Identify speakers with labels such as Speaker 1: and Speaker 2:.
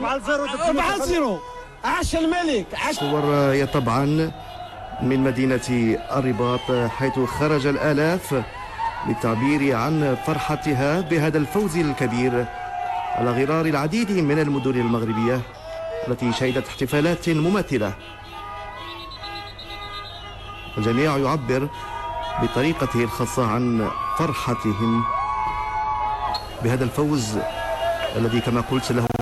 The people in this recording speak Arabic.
Speaker 1: 4-0 عاش الملك.
Speaker 2: صور طبعا من مدينة الرباط حيث خرج الآلاف للتعبير عن فرحتها بهذا الفوز الكبير على غرار العديد من المدن المغربية التي شهدت احتفالات مماثلة. الجميع يعبر بطريقته الخاصة عن فرحتهم بهذا الفوز الذي كما قلت له